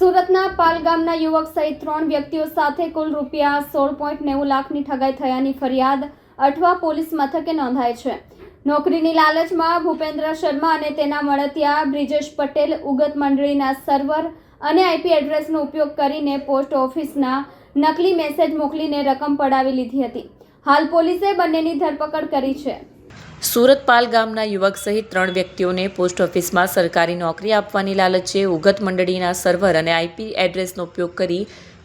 સુરતના પાલ ગામના યુવક સહિત 3 વ્યક્તિઓ સાથે કુલ રૂપિયા 16.90 લાખની ઠગાઈ થયાની ફરિયાદ અઠવા પોલીસ મથકે નોંધાઈ છે। નોકરીની લાલચમાં ભૂપેન્દ્ર શર્મા અને તેના મળતિયા બ્રિજેશ પટેલ ઉગત મંડળીના સર્વર અને આઈપી એડ્રેસનો ઉપયોગ કરીને પોસ્ટ ઓફિસના નકલી મેસેજ મોકલીને રકમ પડાવી લીધી હતી। હાલ પોલીસે બંનેની ધરપકડ કરી છે। સુરત પાલ ગામના યુવક સહિત 3 વ્યક્તિઓને પોસ્ટ ઓફિસમાં સરકારી નોકરી આપવાની લાલચે ઉગત મંડળીના સર્વર અને આઈપી એડ્રેસનો ઉપયોગ કરી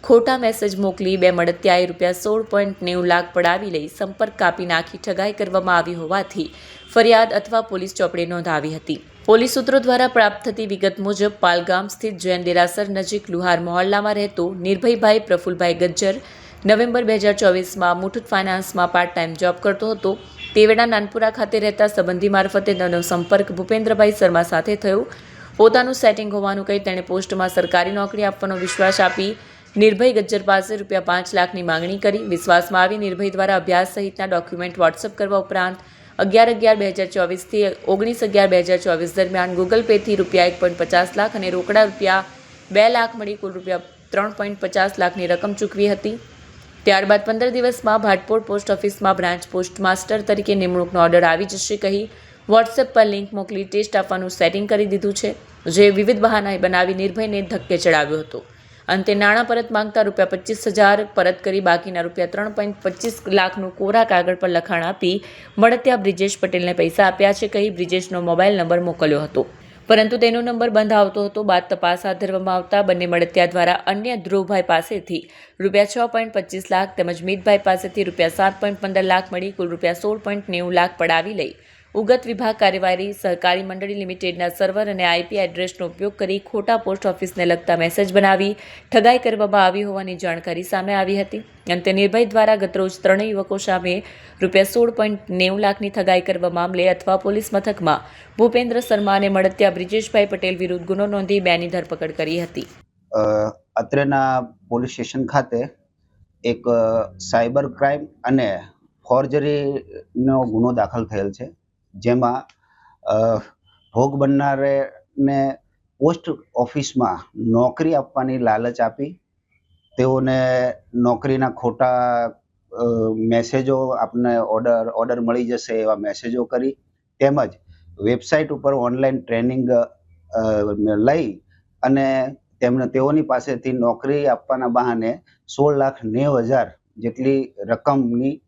ખોટા મેસેજ મોકલી બે મળતિયાએ રૂપિયા 16.90 લાખ પડાવી લઈ સંપર્ક કાપી નાખી ઠગાઈ કરવામાં આવી હોવાથી ફરિયાદ અઠવા પોલીસ ચોપડે નોંધાવી હતી। પોલીસ સૂત્રો દ્વારા પ્રાપ્ત થતી વિગત મુજબ પાલગામ સ્થિત જૈન દેરાસર નજીક લુહાર મહોલ્લામાં રહેતો નિર્ભયભાઈ પ્રફુલભાઈ ગજ્જર નવેમ્બર 2024માં મુઠુટ ફાઇનાન્સમાં પાર્ટ ટાઈમ જોબ કરતો હતો। તેવડા નાનપુરા ખાતે રહેતા સંબંધી મારફતે તેનો સંપર્ક ભૂપેન્દ્રભાઈ શર્મા સાથે થયો। પોતાનું સેટિંગ હોવાનું કહી તેણે પોસ્ટમાં સરકારી નોકરી આપવાનો વિશ્વાસ આપી નિર્ભય ગજ્જર પાસે રૂપિયા 5 લાખની માંગણી કરી। વિશ્વાસમાં આવી નિર્ભય દ્વારા અભ્યાસ સહિતના ડોક્યુમેન્ટ વોટ્સઅપ કરવા ઉપરાંત 11/11/2024 થી 19/11/2024 દરમિયાન ગૂગલ પેથી રૂપિયા 1.50 લાખ અને રોકડા રૂપિયા 2 લાખ મળી કુલ રૂપિયા 3.50 લાખની રકમ ચૂકવી હતી। ત્યારબાદ 15 દિવસમાં ભાટપોળ પોસ્ટ ઓફિસમાં બ્રાન્ચ પોસ્ટ માસ્ટર તરીકે નિમણૂકનો ઓર્ડર આવી જશે કહી વોટ્સએપ પર લિંક મોકલી ટેસ્ટ આપવાનું સેટિંગ કરી દીધું છે, જે વિવિધ બહાના બનાવી નિર્ભયને ધક્કે ચડાવ્યો હતો। અંતે નાણાં પરત માંગતા રૂપિયા 25,000 પરત કરી બાકીના રૂપિયા 3.25 લાખનું કોરા કાગળ પર લખાણ આપી મળતિયા બ્રિજેશ પટેલને પૈસા આપ્યા છે કહી બ્રિજેશનો મોબાઈલ નંબર મોકલ્યો હતો, પરંતુ તેનો નંબર બંધ આવતો હતો। બાદ તપાસ હાથ ધરવામાં આવતા બંને મળતિયા દ્વારા અન્ય ધ્રુવભાઈ પાસેથી રૂપિયા 6.25 લાખ તેમજ મિતભાઈ પાસેથી રૂપિયા 7.15 લાખ મળી કુલ રૂપિયા 16.90 લાખ પડાવી લઈ ઉગત વિભાગ કાર્યવાહી સહકારી મંડળી લિમિટેડના સર્વર અને આઈપી એડ્રેસનો ઉપયોગ કરી ખોટા પોસ્ટ ઓફિસને લગતા મેસેજ બનાવી ઠગાઈ કરવામાં આવી હોવાની જાણકારી સામે આવી હતી। અંતે નિર્ભય દ્વારા ગતરોજ 3 યુવકો સામે રૂપિયા 16.90 લાખની ઠગાઈ કરવા મામલે અઠવા પોલીસ મથકમાં ભૂપેન્દ્ર શર્મા અને મળતિયા બ્રિજેશભાઈ પટેલ વિરુદ્ધ ગુનો નોંધી બેની ધરપકડ કરી હતી। અત્રેના પોલીસ સ્ટેશન ખાતે એક સાયબર ક્રાઇમ અને ફોર્જરીનો ગુનો દાખલ થયેલ છે, જેમાં ભોગ બનનારને પોસ્ટ ઓફિસમાં નોકરી આપવાની લાલચ આપી તેઓને નોકરીના ખોટા મેસેજો આપને ઓર્ડર મળી જશે એવા મેસેજો કરી તેમજ વેબસાઇટ ઉપર ઓનલાઈન ટ્રેનિંગ લઈ અને તેઓની પાસેથી નોકરી આપવાના બહાને 16,90,000 જેટલી રકમની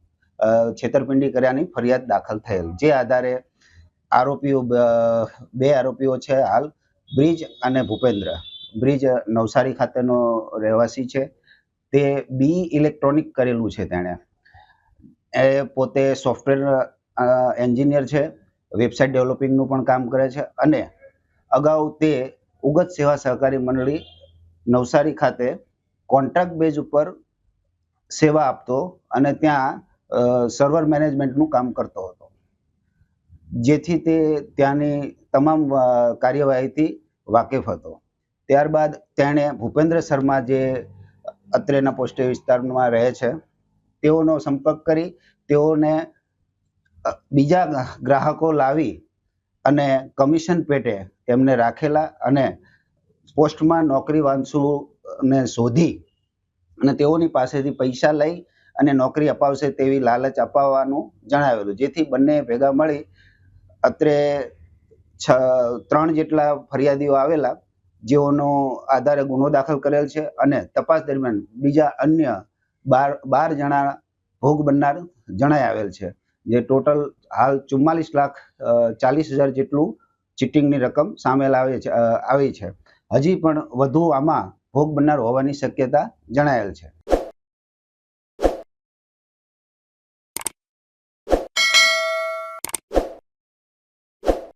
છેતરપિંડી કર્યાની ફરિયાદ દાખલ થયેલ, જે આધારે આરોપીઓ 2 આરોપીઓ છે હાલ બ્રિજ અને ભૂપેન્દ્ર। બ્રિજ નવસારી ખાતેનો રહેવાસી છે, તે બી ઇલેક્ટ્રોનિક કરેલું છે, તેણે પોતે સોફ્ટવેર એન્જિનિયર છે, વેબસાઇટ ડેવલપિંગનું પણ કામ કરે છે અને અગાઉ તે ઉગત સેવા સહકારી મંડળી નવસારી ખાતે કોન્ટ્રાક્ટ બેઝ ઉપર સેવા આપતો અને ત્યાં સર્વર મેનેજમેન્ટનું કામ કરતો હતો, જેથી તે ત્યાંની તમામ કાર્યવાહીથી વાકેફ હતો। ત્યારબાદ તેણે ભૂપેન્દ્ર શર્મા જે અત્રેના પોસ્ટ વિસ્તારમાં રહે છે તેઓનો સંપર્ક કરી તેઓને બીજા ગ્રાહકો લાવી અને કમિશન પેટે તેમને રાખેલા અને પોસ્ટમાં નોકરી વાંચુને શોધી અને તેઓની પાસેથી પૈસા લઈ અને નોકરી અપાવશે તેવી લાલચ અપાવવાનું જણાવેલું, જેથી બંને ભેગા મળી અત્રે 3 જેટલા ફરિયાદીઓ આવેલા, જેઓનો આધારે ગુનો દાખલ કરેલ છે અને તપાસ દરમિયાન બીજા અન્ય 12 જણા ભોગ બનનાર જણાઈ આવેલ છે, જે ટોટલ હાલ 44,40,000 જેટલું ચીટિંગની રકમ સામેલ આવી છે। હજી પણ વધુ આમાં ભોગ બનનાર હોવાની શક્યતા જણાયેલ છે।